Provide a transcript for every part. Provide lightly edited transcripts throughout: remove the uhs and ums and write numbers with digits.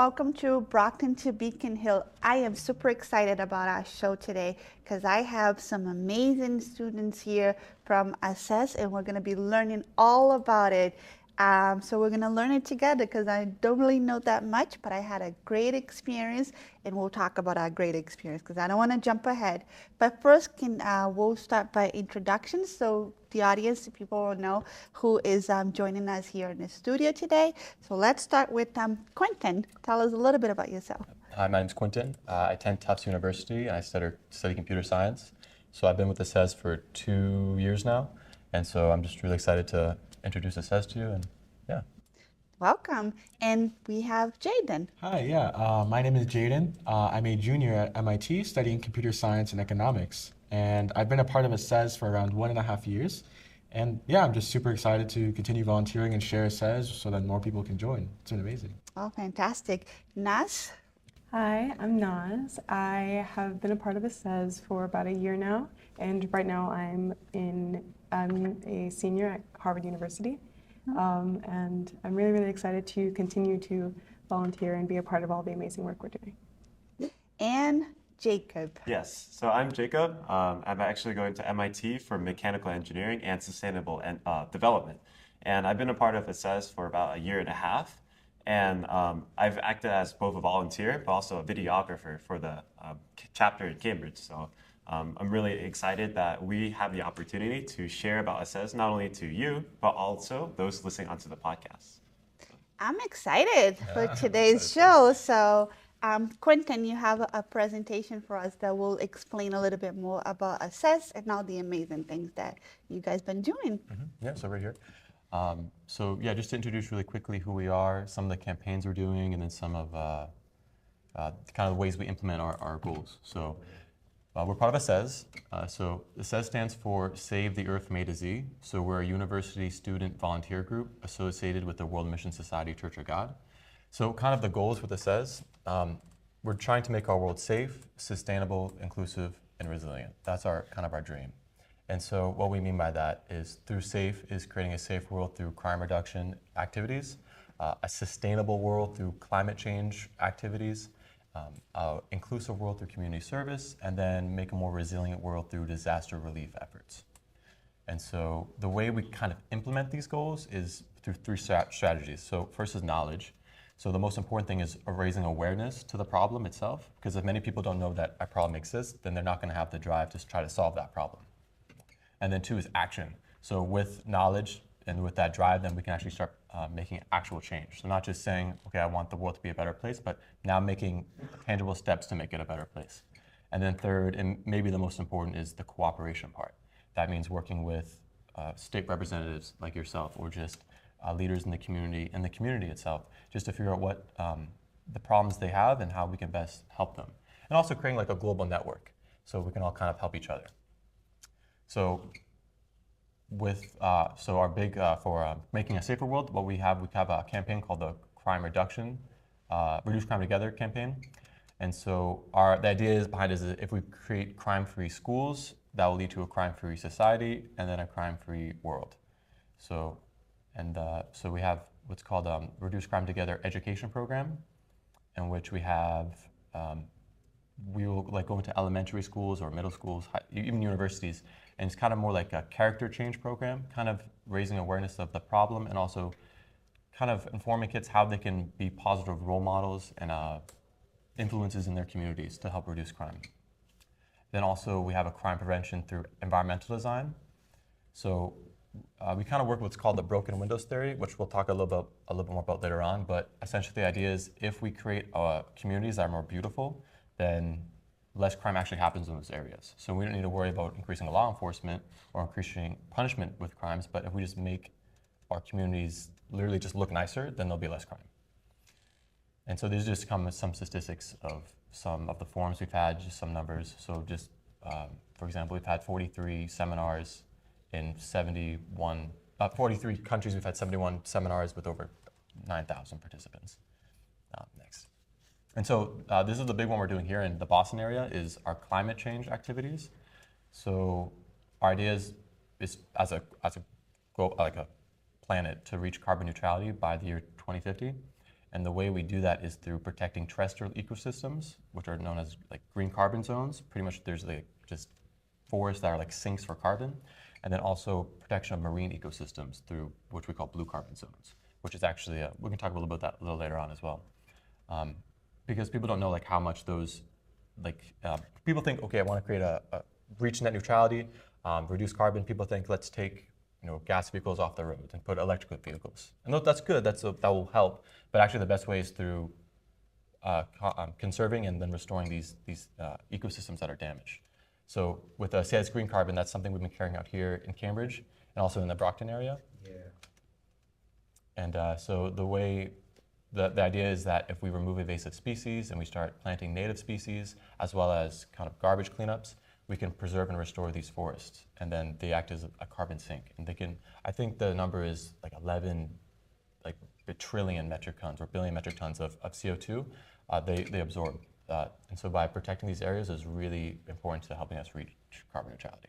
welcome to Brockton to Beacon Hill. I am super excited about our show today because I have some amazing students here from ASEZ and we're going to be learning all about it. So we're going to learn it together because I don't really know that much, but I had a great experience and we'll talk about our great experience because I don't want to jump ahead. But first, we'll start by introductions so the audience, the people will know who is joining us here in the studio today. So let's start with Quentin. Tell us a little bit about yourself. Hi, my name's Quentin. I attend Tufts University and I study computer science. So I've been with ASEZ for 2 years now. And so I'm just really excited to introduce ASEZ to you and yeah. Welcome. And we have Jaden. Hi, my name is Jaden. I'm a junior at MIT studying computer science and economics. And I've been a part of ASEZ for around 1.5 years. And yeah, I'm just super excited to continue volunteering and share ASEZ so that more people can join. It's been amazing. Oh, fantastic. Naz? Hi, I'm Naz. I have been a part of ASEZ for about a year now. And right now I'm a senior at Harvard University. And I'm really, really excited to continue to volunteer and be a part of all the amazing work we're doing. And Jacob. Yes, so I'm Jacob. I'm actually going to MIT for mechanical engineering and sustainable development. And I've been a part of ASEZ for about 1.5 years. And I've acted as both a volunteer, but also a videographer for the chapter in Cambridge. So I'm really excited that we have the opportunity to share about ASEZ, not only to you, but also those listening onto the podcast. I'm excited for today's show. So, Quentin, you have a presentation for us that will explain a little bit more about ASEZ and all the amazing things that you guys been doing. Yeah, so right here. Just to introduce really quickly who we are, some of the campaigns we're doing, and then some of kind of the ways we implement our goals. So we're part of ASEZ. So ASEZ stands for Save the Earth from A to Z. So we're a university student volunteer group associated with the World Mission Society Church of God. So kind of the goals with ASEZ, we're trying to make our world safe, sustainable, inclusive, and resilient. That's our dream. And so what we mean by that is through SAFE is creating a safe world through crime reduction activities, a sustainable world through climate change activities, inclusive world through community service, and then make a more resilient world through disaster relief efforts. And so the way we kind of implement these goals is through 3 strategies. So first is knowledge. So the most important thing is raising awareness to the problem itself, because if many people don't know that a problem exists, then they're not going to have the drive to try to solve that problem. And then 2 is action. So with knowledge and with that drive, then we can actually start making actual change. So not just saying, okay, I want the world to be a better place, but now making tangible steps to make it a better place. And then 3rd, and maybe the most important, is the cooperation part. That means working with state representatives like yourself, or just leaders in the community itself, just to figure out what the problems they have and how we can best help them. And also creating like a global network so we can all kind of help each other. So with our big for making a safer world, what we have a campaign called the Reduce Crime Together campaign. And so the idea behind it is that if we create crime-free schools, that will lead to a crime-free society and then a crime-free world. So we have what's called Reduce Crime Together education program, in which we have we will go into elementary schools or middle schools, even universities, and it's kind of more like a character change program, kind of raising awareness of the problem and also kind of informing kids how they can be positive role models and influences in their communities to help reduce crime. Then also we have a crime prevention through environmental design. So we kind of work with what's called the broken windows theory, which we'll talk a little bit more about later on. But essentially the idea is if we create communities that are more beautiful, then less crime actually happens in those areas. So we don't need to worry about increasing law enforcement or increasing punishment with crimes, but if we just make our communities literally just look nicer, then there'll be less crime. And so these just come with some statistics of some of the forums we've had, just some numbers. So just, for example, we've had 43 seminars in 43 countries. We've had 71 seminars with over 9,000 participants. Next. And so this is the big one we're doing here in the Boston area, is our climate change activities. So our idea is as a planet to reach carbon neutrality by the year 2050. And the way we do that is through protecting terrestrial ecosystems, which are known as like green carbon zones. Pretty much there's like just forests that are like sinks for carbon. And then also protection of marine ecosystems through which we call blue carbon zones, which is actually, we can talk a little about that a little later on as well. Because people don't know like how much those, people think, okay, I want to create reach net neutrality, reduce carbon. People think, let's take gas vehicles off the road and put electric vehicles. And that's good, that will help. But actually the best way is through conserving and then restoring these ecosystems that are damaged. So with ASEZ Green Carbon, that's something we've been carrying out here in Cambridge and also in the Brockton area. Yeah. And so the idea is that if we remove invasive species and we start planting native species, as well as kind of garbage cleanups, we can preserve and restore these forests. And then they act as a carbon sink. And they can, I think the number is like 11 trillion metric tons or billion metric tons of CO2 they absorb. And so by protecting these areas is really important to helping us reach carbon neutrality.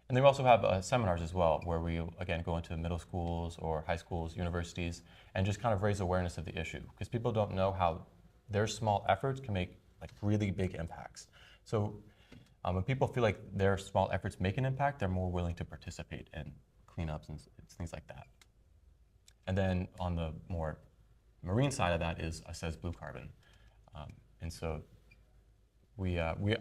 And then we also have seminars as well, where we, again, go into middle schools or high schools, universities, and just kind of raise awareness of the issue. Because people don't know how their small efforts can make like really big impacts. So when people feel like their small efforts make an impact, they're more willing to participate in cleanups and things like that. And then on the more marine side of that is ASEZ Blue Carbon. And so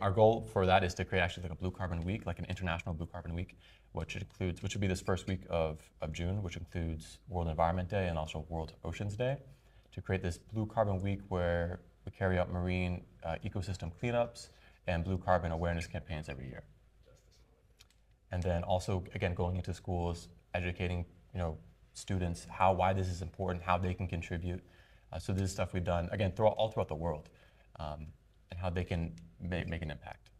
our goal for that is to create actually like a Blue Carbon Week, like an international Blue Carbon Week, which would be this first week of June, which includes World Environment Day and also World Oceans Day, to create this Blue Carbon Week where we carry out marine ecosystem cleanups and blue carbon awareness campaigns every year. And then also, again, going into schools, educating students why this is important, how they can contribute. So this is stuff we've done, again, all throughout the world, and how they can make an impact.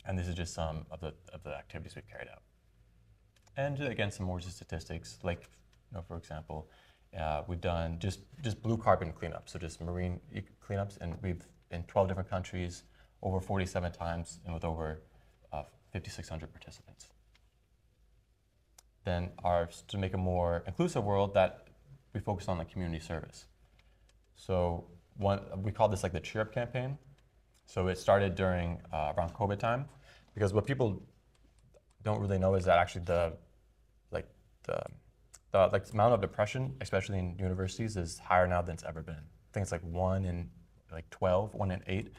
And this is just some of the activities we've carried out. And again, some more statistics, like, for example, we've done just blue carbon cleanups, so just marine cleanups, and we've in 12 different countries, over 47 times, and with over 5,600 participants. Then to make a more inclusive world, that we focus on the community service. So we call this like the Cheer Up campaign. So it started during around COVID time, because what people don't really know is that actually the amount of depression, especially in universities, is higher now than it's ever been. I think it's like 1 in 12, 1 in 8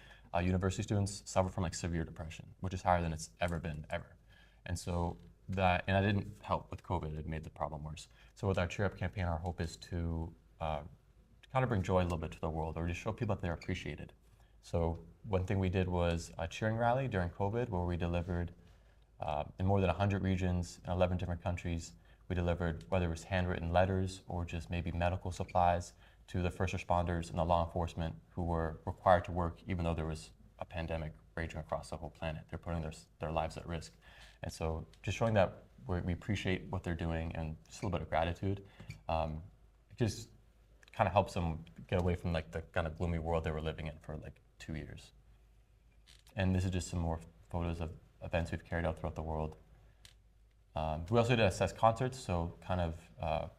university students suffer from severe depression, which is higher than it's ever been ever. And so that didn't help with COVID. It made the problem worse. So with our Cheer Up campaign, our hope is to kind of bring joy a little bit to the world, or to show people that they're appreciated. So one thing we did was a cheering rally during COVID, where we delivered in more than 100 regions in 11 different countries. We delivered, whether it was handwritten letters or just maybe medical supplies, to the first responders and the law enforcement who were required to work even though there was a pandemic raging across the whole planet. They're putting their lives at risk. And so just showing that we appreciate what they're doing and just a little bit of gratitude, it just kind of helps them get away from the kind of gloomy world they were living in for 2 years. And this is just some more photos of events we've carried out throughout the world. We also did ASEZ concerts, so kind of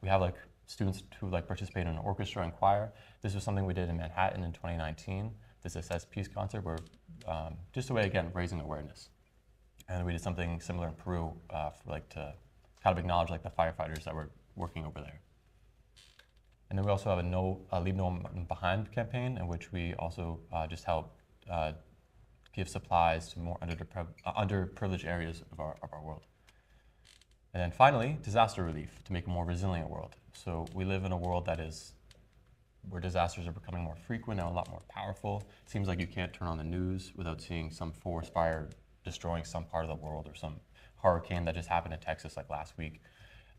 we have students who participate in an orchestra and choir. This was something we did in Manhattan in 2019. This ASEZ Peace Concert, where just a way, again, raising awareness. And we did something similar in Peru to kind of acknowledge the firefighters that were working over there. And then we also have a Leave No One Behind campaign, in which we also just help give supplies to more underprivileged areas of our world. And then finally, disaster relief, to make a more resilient world. So we live in a world where disasters are becoming more frequent and a lot more powerful. It seems like you can't turn on the news without seeing some forest fire destroying some part of the world, or some hurricane that just happened in Texas last week.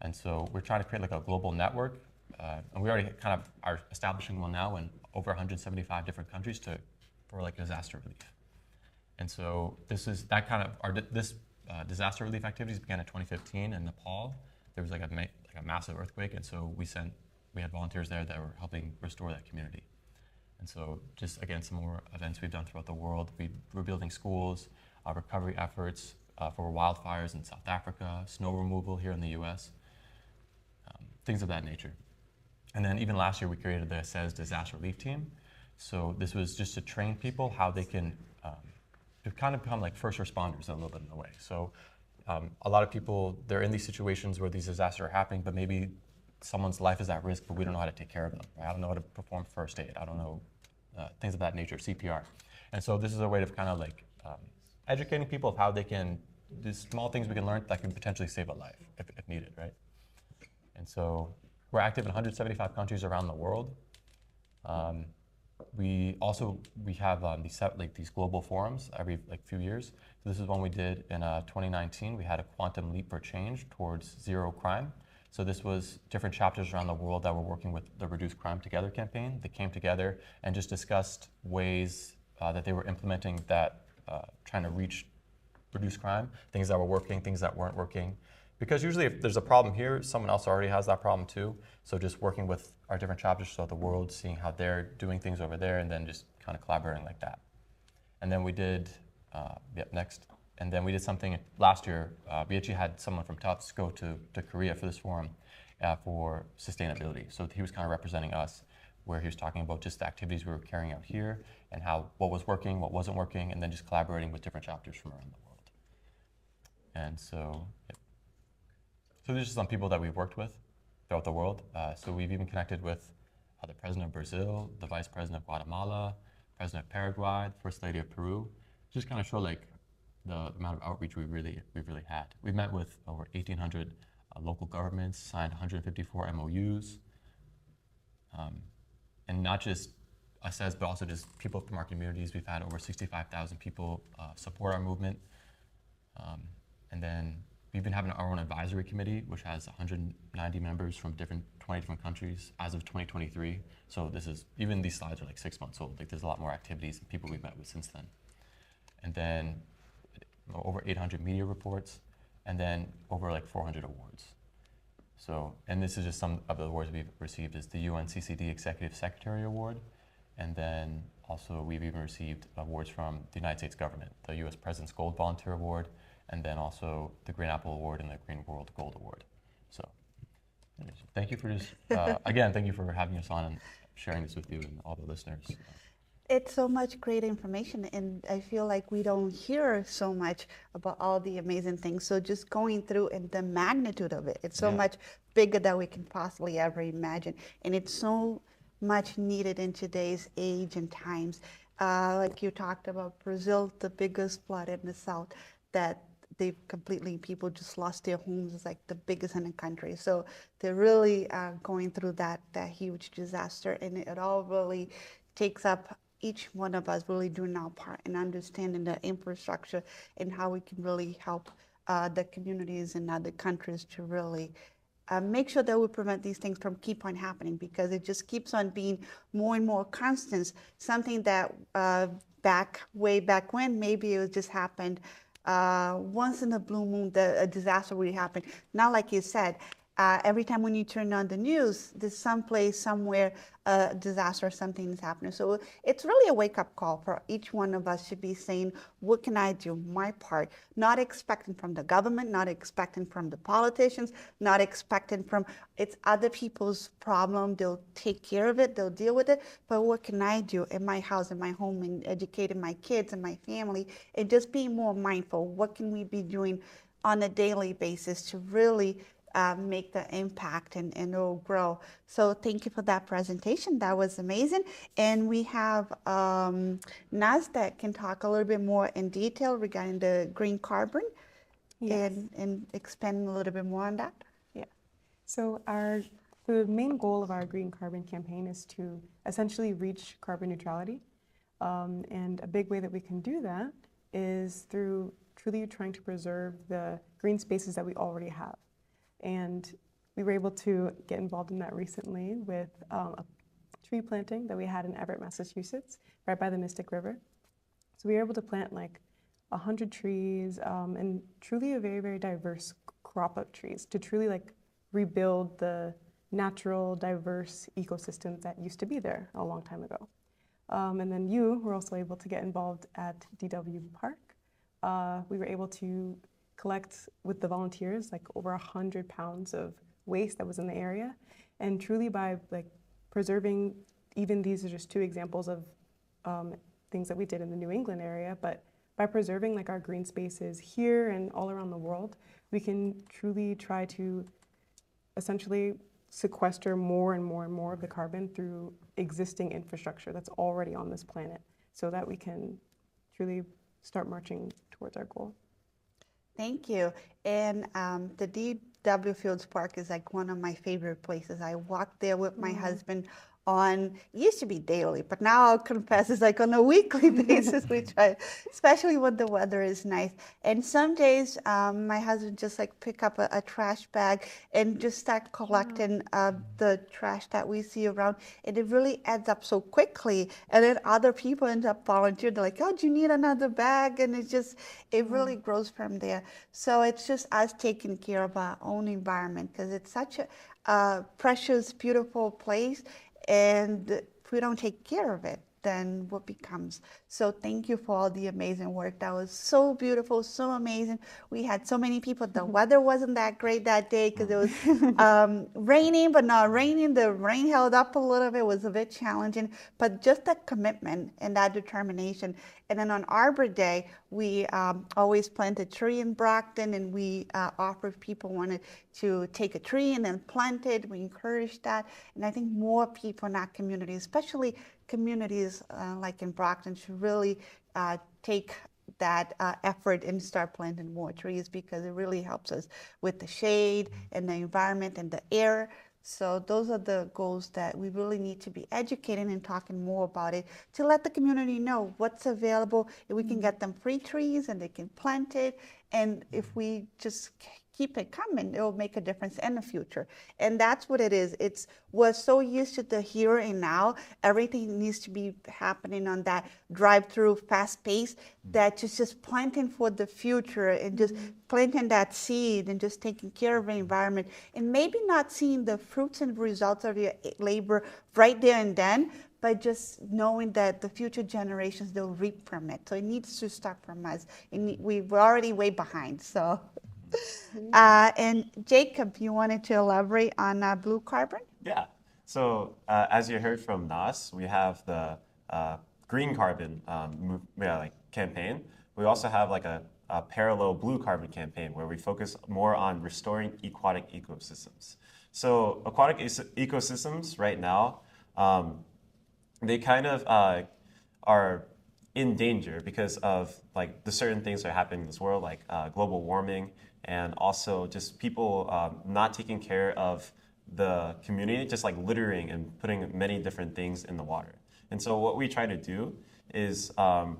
And so we're trying to create a global network, and we already kind of are establishing one now in over 175 different countries for disaster relief. And so this disaster relief activities began in 2015 in Nepal. There was a massive earthquake, and so we had volunteers there that were helping restore that community. And so just, again, some more events we've done throughout the world. We're building schools, recovery efforts for wildfires in South Africa, snow removal here in the US, things of that nature. And then even last year, we created the ASEZ Disaster Relief Team. So this was just to train people how they can to kind of become like first responders in a little bit in a way. So a lot of people, they're in these situations where these disasters are happening, but maybe someone's life is at risk, but we don't know how to take care of them. Right? I don't know how to perform first aid. I don't know things of that nature, CPR. And so this is a way of kind of like educating people of how they can, these small things we can learn that can potentially save a life if needed, right? And so we're active in 175 countries around the world. We have these global forums every few years. So this is one we did in 2019. We had a quantum leap for change towards zero crime. So this was different chapters around the world that were working with the Reduce Crime Together campaign. They came together and just discussed ways that they were implementing that, trying to reduce crime, things that were working, things that weren't working. Because usually if there's a problem here, someone else already has that problem too. So just working with our different chapters throughout the world, seeing how they're doing things over there, and then just kind of collaborating like that. And then we did, next. And then we did something last year. We actually had someone from Tufts go to Korea for this forum for sustainability. So he was kind of representing us, where he was talking about just the activities we were carrying out here and what was working, what wasn't working, and then just collaborating with different chapters from around the world. And so, So these are some people that we've worked with throughout the world. So we've even connected with the President of Brazil, the Vice President of Guatemala, President of Paraguay, the First Lady of Peru. Just kind of show like the amount of outreach we've really had. We've met with over 1,800 local governments, signed 154 MOUs, and not just ASEZ, but also just people from our communities. We've had over 65,000 people support our movement. And then we've been having our own advisory committee, which has 190 members from 20 different countries as of 2023. So even these slides are like 6 months old. Like there's a lot more activities and people we've met with since then. And then over 800 media reports, and then over like 400 awards. So, and this is just some of the awards we've received is the UNCCD Executive Secretary Award. And then also we've even received awards from the United States government, the US President's Gold Volunteer Award, and then also the Green Apple Award and the Green World Gold Award. So thank you for just, again, thank you for having us on and sharing this with you and all the listeners. It's so much great information, and I feel like we don't hear so much about all the amazing things. So just going through and the magnitude of it, it's so much bigger than we can possibly ever imagine. And it's so much needed in today's age and times. Like you talked about Brazil, the biggest flood in the south that people just lost their homes. It's like the biggest in the country. So they're really going through that huge disaster, and it all really takes up each one of us really doing our part and understanding the infrastructure and how we can really help the communities in other countries to really make sure that we prevent these things from keep on happening, because it just keeps on being more and more constant. Something that way back when, maybe it just happened once in a blue moon, a disaster would happen. Now, like you said, every time when you turn on the news, there's someplace, somewhere, a disaster, something is happening. So it's really a wake-up call for each one of us to be saying, what can I do, my part? Not expecting from the government, not expecting from the politicians, not expecting from, it's other people's problem. They'll take care of it, they'll deal with it. But what can I do in my house, in my home, and educating my kids and my family, and just being more mindful? What can we be doing on a daily basis to really make the impact and it'll grow. So thank you for that presentation. That was amazing. And we have Naz that can talk a little bit more in detail regarding the green carbon. Yes. And expand a little bit more on that. Yeah. So the main goal of our green carbon campaign is to essentially reach carbon neutrality. And a big way that we can do that is through truly trying to preserve the green spaces that we already have. And we were able to get involved in that recently with a tree planting that we had in Everett, Massachusetts, right by the Mystic River. So we were able to plant like 100 trees and truly a very, very diverse crop of trees to truly like rebuild the natural, diverse ecosystems that used to be there a long time ago. And then you were also able to get involved at DW Park. We were able to collect with the volunteers like over 100 pounds of waste that was in the area. And truly by like preserving, even these are just two examples of things that we did in the New England area, but by preserving like our green spaces here and all around the world, we can truly try to essentially sequester more and more and more of the carbon through existing infrastructure that's already on this planet, so that we can truly start marching towards our goal. Thank you. And the DW Fields Park is like one of my favorite places. I walk there with my husband on, it used to be daily, but now I'll confess it's like on a weekly basis we try, especially when the weather is nice. And some days my husband just like pick up a trash bag and just start collecting the trash that we see around. And it really adds up so quickly. And then other people end up volunteering. They're like, oh, do you need another bag? And it really grows from there. So it's just us taking care of our own environment, because it's such a precious, beautiful place. And if we don't take care of it, then what becomes? So thank you for all the amazing work. That was so beautiful, so amazing. We had so many people. The weather wasn't that great that day because it was raining, but not raining. The rain held up a little bit. It was a bit challenging, but just that commitment and that determination. And then on Arbor Day, we always plant a tree in Brockton, and we offer if people wanted to take a tree and then plant it. We encourage that. And I think more people in our community, especially communities like in Brockton, should really take that effort and start planting more trees, because it really helps us with the shade and the environment and the air. So those are the goals that we really need to be educating and talking more about it, to let the community know what's available. If we can get them free trees and they can plant it, and if we just keep it coming, it will make a difference in the future. And that's what it is. We're so used to the here and now. Everything needs to be happening on that drive-through fast pace, that just planting for the future and just planting that seed and just taking care of the environment, and maybe not seeing the fruits and results of your labor right there and then, but just knowing that the future generations, they'll reap from it. So it needs to start from us. We're already way behind, so. And Jacob, you wanted to elaborate on blue carbon? Yeah. So as you heard from Nas, we have the green carbon campaign. We also have like a parallel blue carbon campaign where we focus more on restoring aquatic ecosystems. So aquatic ecosystems right now, they kind of are in danger because of like the certain things that are happening in this world, like global warming, and also just people not taking care of the community, just like littering and putting many different things in the water. And so what we try to do is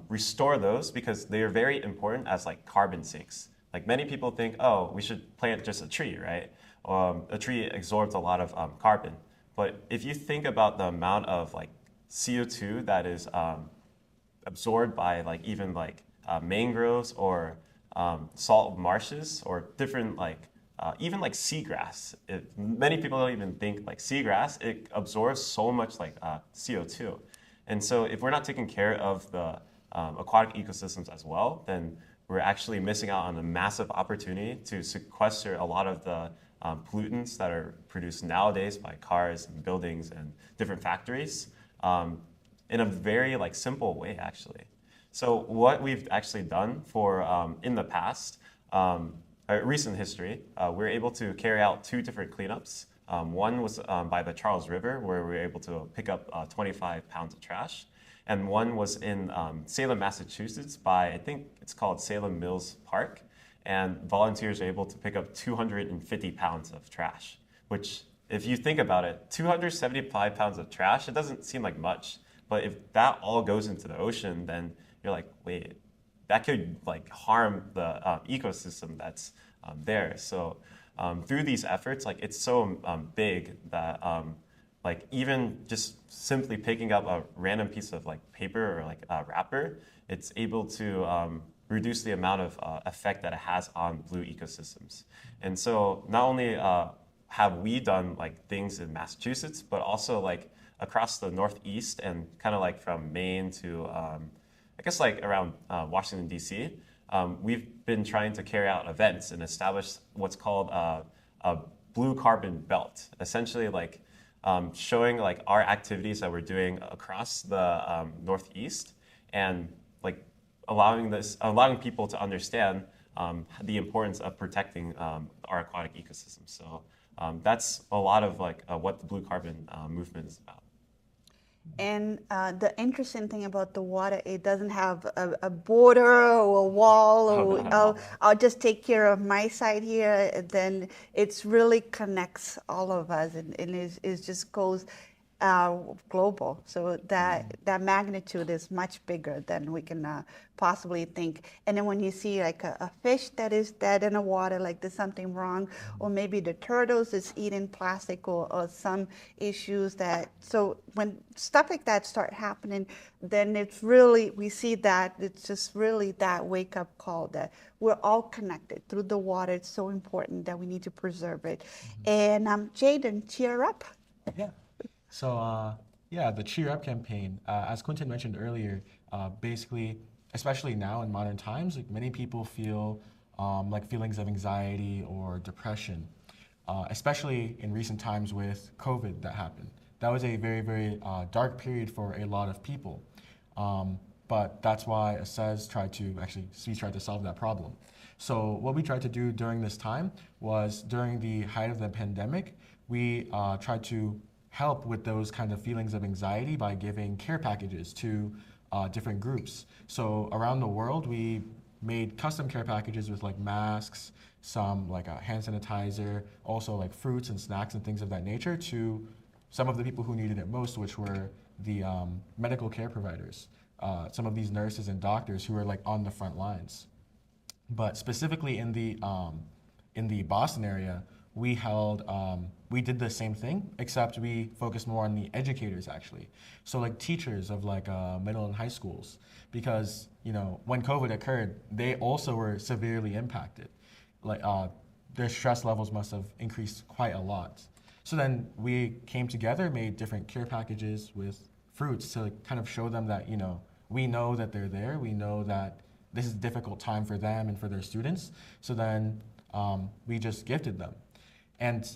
restore those, because they are very important as like carbon sinks. Like many people think, oh, we should plant just a tree, right? A tree absorbs a lot of carbon. But if you think about the amount of like CO2 that is absorbed by like even like mangroves or salt marshes or different like even like seagrass. Many people don't even think like seagrass, it absorbs so much like CO2. And so if we're not taking care of the aquatic ecosystems as well, then we're actually missing out on a massive opportunity to sequester a lot of the pollutants that are produced nowadays by cars and buildings and different factories in a very like simple way actually. So what we've actually done for in the past, recent history, we're able to carry out 2 different cleanups. One was by the Charles River, where we were able to pick up 25 pounds of trash. And one was in Salem, Massachusetts by, I think it's called Salem Mills Park. And volunteers are able to pick up 250 pounds of trash, which if you think about it, 275 pounds of trash, it doesn't seem like much. But if that all goes into the ocean, then you're like, wait, that could like harm the ecosystem that's there. So through these efforts, like it's so big that like even just simply picking up a random piece of like paper or like a wrapper, it's able to reduce the amount of effect that it has on blue ecosystems. And so not only have we done like things in Massachusetts, but also like across the Northeast and kind of like from Maine to I guess like around Washington, D.C., we've been trying to carry out events and establish what's called a blue carbon belt. Essentially, like showing like our activities that we're doing across the Northeast, and like allowing people to understand the importance of protecting our aquatic ecosystem. So that's a lot of like what the blue carbon movement is about. And the interesting thing about the water, it doesn't have a border or a wall, or I'll just take care of my side here. And then it's really connects all of us, and it just goes global. So that magnitude is much bigger than we can possibly think. And then when you see like a fish that is dead in the water, like there's something wrong, or maybe the turtles is eating plastic, or some issues that, so when stuff like that start happening, then it's really, we see that it's just really that wake up call that we're all connected through the water. It's so important that we need to preserve it. And Jaden, cheer up. Yeah. So yeah, the Cheer Up campaign, as Quentin mentioned earlier, basically, especially now in modern times, like many people feel like feelings of anxiety or depression, especially in recent times with COVID that happened. That was a very, very dark period for a lot of people. But that's why ASEZ tried to solve that problem. So what we tried to do during this time was, during the height of the pandemic, we tried to help with those kind of feelings of anxiety by giving care packages to different groups. So around the world, we made custom care packages with like masks, some like hand sanitizer, also like fruits and snacks and things of that nature to some of the people who needed it most, which were the medical care providers, some of these nurses and doctors who were like on the front lines. But specifically in the Boston area, we did the same thing, except we focused more on the educators actually. So like teachers of like middle and high schools, because when COVID occurred, they also were severely impacted. Like their stress levels must have increased quite a lot. So then we came together, made different care packages with fruits to kind of show them that we know that they're there, we know that this is a difficult time for them and for their students. So then we just gifted them. And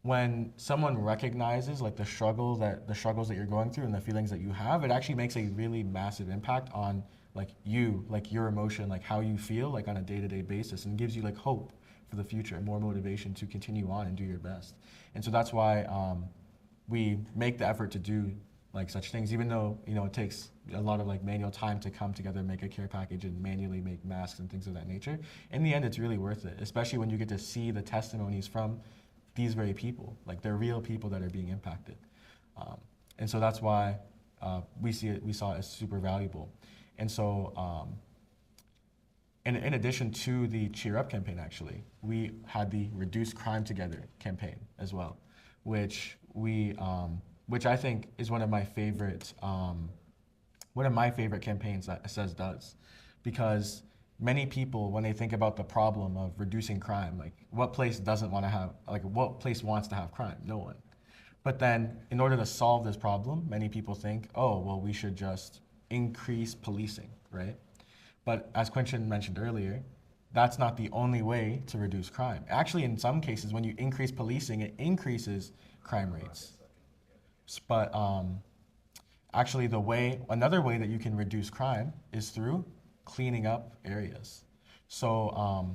when someone recognizes like the struggles that you're going through and the feelings that you have, it actually makes a really massive impact on like your emotion, like how you feel like on a day-to-day basis, and gives you like hope for the future and more motivation to continue on and do your best. And so that's why we make the effort to do like such things, even though it takes a lot of like manual time to come together, make a care package, and manually make masks and things of that nature. In the end, it's really worth it, especially when you get to see the testimonies from these very people. Like they're real people that are being impacted, and so that's why we saw it as super valuable. And so, in addition to the Cheer Up campaign, actually, we had the Reduce Crime Together campaign as well, which I think is one of my favorite campaigns that ASEZ does, because many people, when they think about the problem of reducing crime, like what place wants to have crime? No one. But then in order to solve this problem, many people think, oh, well, we should just increase policing, right? But as Quentin mentioned earlier, that's not the only way to reduce crime. Actually, in some cases, when you increase policing, it increases crime rates. But actually, another way that you can reduce crime is through cleaning up areas. So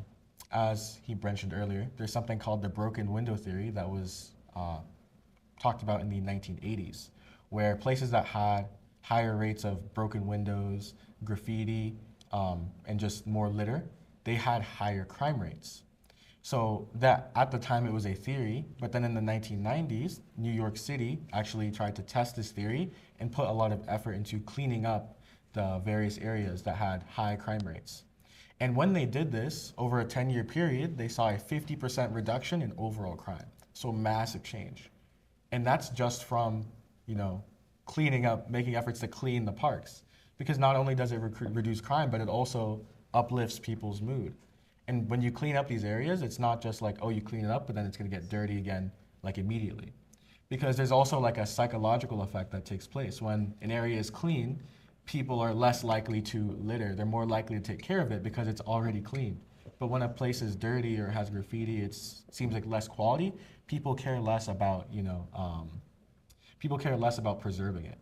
as he mentioned earlier, there's something called the broken window theory that was talked about in the 1980s, where places that had higher rates of broken windows, graffiti, and just more litter, they had higher crime rates. So that at the time it was a theory, but then in the 1990s, New York City actually tried to test this theory and put a lot of effort into cleaning up the various areas that had high crime rates. And when they did this, over a 10-year period, they saw a 50% reduction in overall crime. So massive change. And that's just from, cleaning up, making efforts to clean the parks. Because not only does it reduce crime, but it also uplifts people's mood. And when you clean up these areas, it's not just like, oh, you clean it up, but then it's gonna get dirty again, like immediately. Because there's also like a psychological effect that takes place. When an area is clean, people are less likely to litter. They're more likely to take care of it because it's already clean. But when a place is dirty or has graffiti, it seems like less quality. People care less about, people care less about preserving it.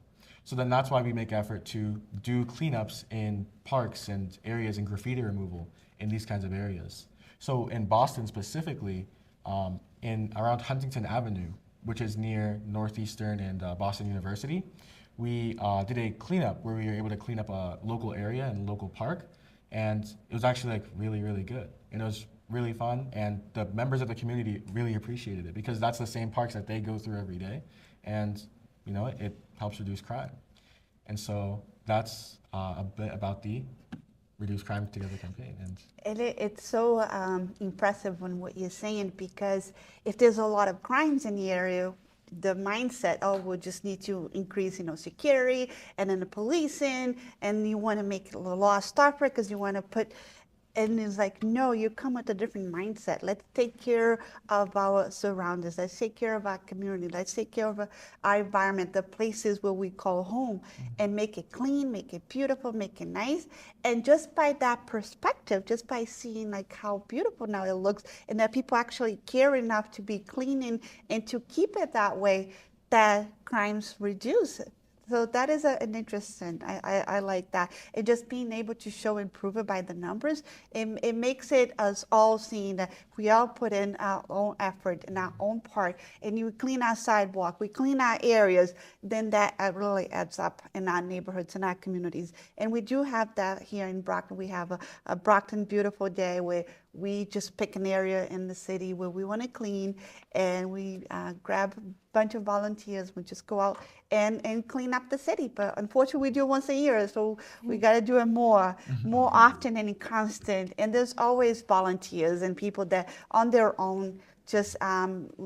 So then that's why we make effort to do cleanups in parks and areas and graffiti removal in these kinds of areas. So in Boston specifically, in around Huntington Avenue, which is near Northeastern and Boston University, we did a cleanup where we were able to clean up a local area and local park, and it was actually like really, really good. And it was really fun, and the members of the community really appreciated it because that's the same parks that they go through every day, and you know, it helps reduce crime. And so that's a bit about the Reduce Crime Together campaign. And It's so impressive when what you're saying, because if there's a lot of crimes in the area, the mindset, oh, we'll just need to increase, security and then the policing, and you want to make the law tougher because you want to put. And it's like, no, you come with a different mindset. Let's take care of our surroundings. Let's take care of our community. Let's take care of our environment, the places where we call home, and make it clean, make it beautiful, make it nice. And just by that perspective, just by seeing like how beautiful now it looks, and that people actually care enough to be clean and to keep it that way, that crimes reduce. So that is an interesting, I like that. And just being able to show improvement by the numbers, it makes it us all seeing that we all put in our own effort in our own part, and you clean our sidewalk, we clean our areas, then that really adds up in our neighborhoods and our communities. And we do have that here in Brockton. We have a Brockton Beautiful Day where we just pick an area in the city where we want to clean, and we grab a bunch of volunteers. We just go out and clean up the city. But unfortunately, we do it once a year, so we got to do it more often and constant. And there's always volunteers and people that on their own just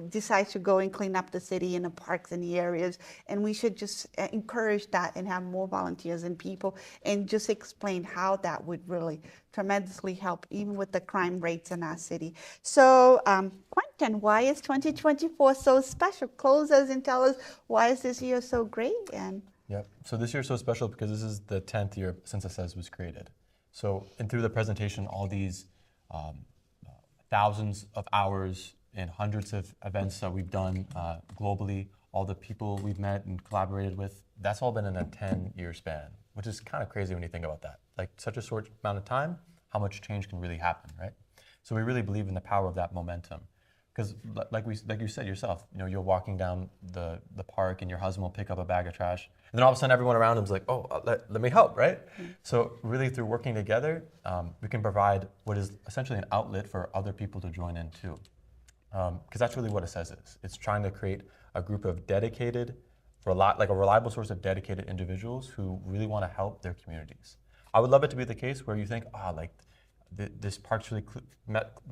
decide to go and clean up the city and the parks and the areas. And we should just encourage that and have more volunteers and people, and just explain how that would really tremendously help, even with the crime rates in our city. So, Quentin, why is 2024 so special? Close us and tell us why is this year so great? And Yep. So this year is so special because this is the 10th year since ASEZ was created. So, and through the presentation, all these thousands of hours and hundreds of events that we've done globally, all the people we've met and collaborated with, that's all been in a 10-year span, which is kind of crazy when you think about that. Like such a short amount of time, how much change can really happen, right? So we really believe in the power of that momentum. Because like you said yourself, you're walking down the park and your husband will pick up a bag of trash, and then all of a sudden everyone around him is like, oh, let me help, right? So really through working together, we can provide what is essentially an outlet for other people to join in too. Because that's really what ASEZ is. It's trying to create a group of dedicated, like a reliable source of dedicated individuals who really want to help their communities. I would love it to be the case where you think, this park's really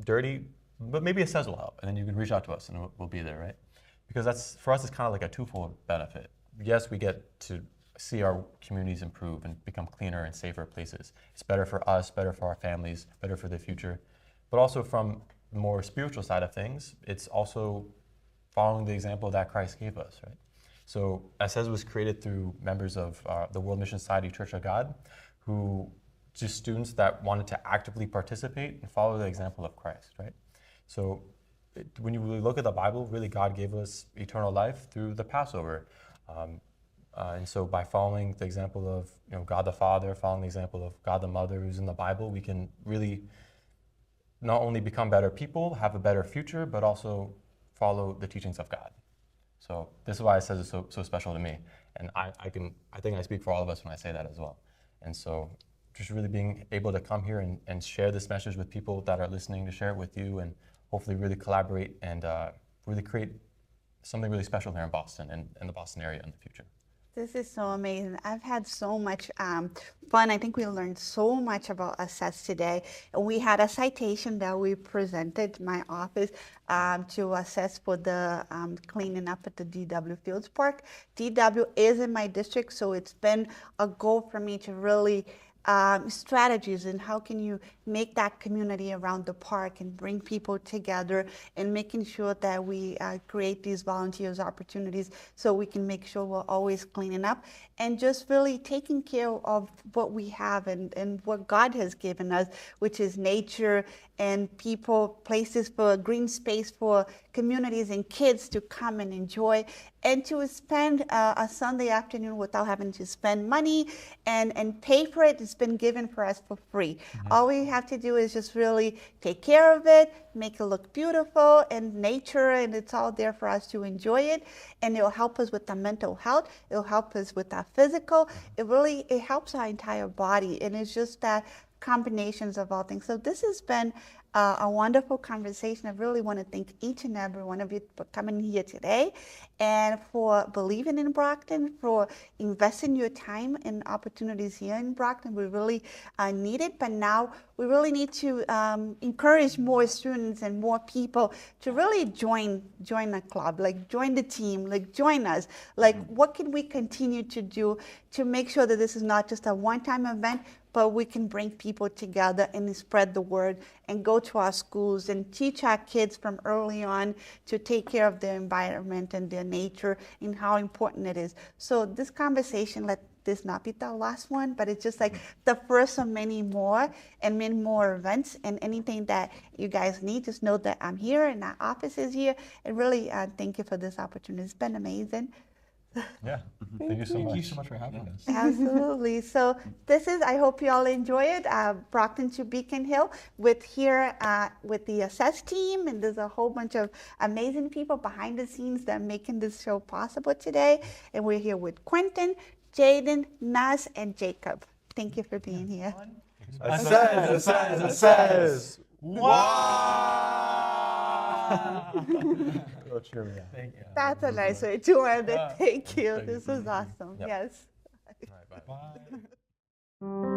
dirty, but maybe ASEZ will help, and then you can reach out to us and we'll be there, right? Because for us, it's kind of like a twofold benefit. Yes, we get to see our communities improve and become cleaner and safer places. It's better for us, better for our families, better for the future. But also from the more spiritual side of things, it's also following the example that Christ gave us, right? So ASEZ was created through members of the World Mission Society Church of God, who just students that wanted to actively participate and follow the example of Christ, right? So when you really look at the Bible, really God gave us eternal life through the Passover. And so by following the example of God the Father, following the example of God the Mother who's in the Bible, we can really not only become better people, have a better future, but also follow the teachings of God. So this is why ASEZ is so special to me. And I think I speak for all of us when I say that as well. And so just really being able to come here and share this message with people that are listening, to share it with you, and hopefully really collaborate and really create something really special here in Boston and in the Boston area in the future. this is so amazing. I've had so much fun. I think we learned so much about ASEZ today. We had a citation that we presented, my office, to ASEZ for the cleaning up at the DW Fields Park. DW is in my district, so it's been a goal for me to really strategies and how can you make that community around the park and bring people together, and making sure that we create these volunteers opportunities so we can make sure we're always cleaning up and just really taking care of what we have and what God has given us, which is nature and people, places for green space for communities and kids to come and enjoy, and to spend a Sunday afternoon without having to spend money and pay for it. It's been given for us for free. All we have to do is just really take care of it, make it look beautiful and nature, and it's all there for us to enjoy it. And it'll help us with our mental health. It'll help us with our physical. It helps our entire body. And it's just that combinations of all things. So this has been a wonderful conversation. I really want to thank each and every one of you for coming here today and for believing in Brockton, for investing your time and opportunities here in Brockton. We really need it, but now we really need to encourage more students and more people to really join the club, like join the team, like join us. Like what can we continue to do to make sure that this is not just a one-time event, but we can bring people together and spread the word and go to our schools and teach our kids from early on to take care of their environment and their nature and how important it is. So this conversation, let this not be the last one, but it's just like the first of many more and many more events, and anything that you guys need, just know that I'm here and our office is here. And really thank you for this opportunity. It's been amazing. Yeah, thank you so much. Thank you so much for having us. Absolutely. So this is, I hope you all enjoy it, Brockton to Beacon Hill with here with the ASEZ team, and there's a whole bunch of amazing people behind the scenes that are making this show possible today. And we're here with Quentin, Jaden, Naz, and Jacob. Thank you for being here. ASEZ. Wow! Go cheer me on. Thank you. That's a nice way to end it. Thank you. This was awesome. Yep. Yes. All right, bye. Bye.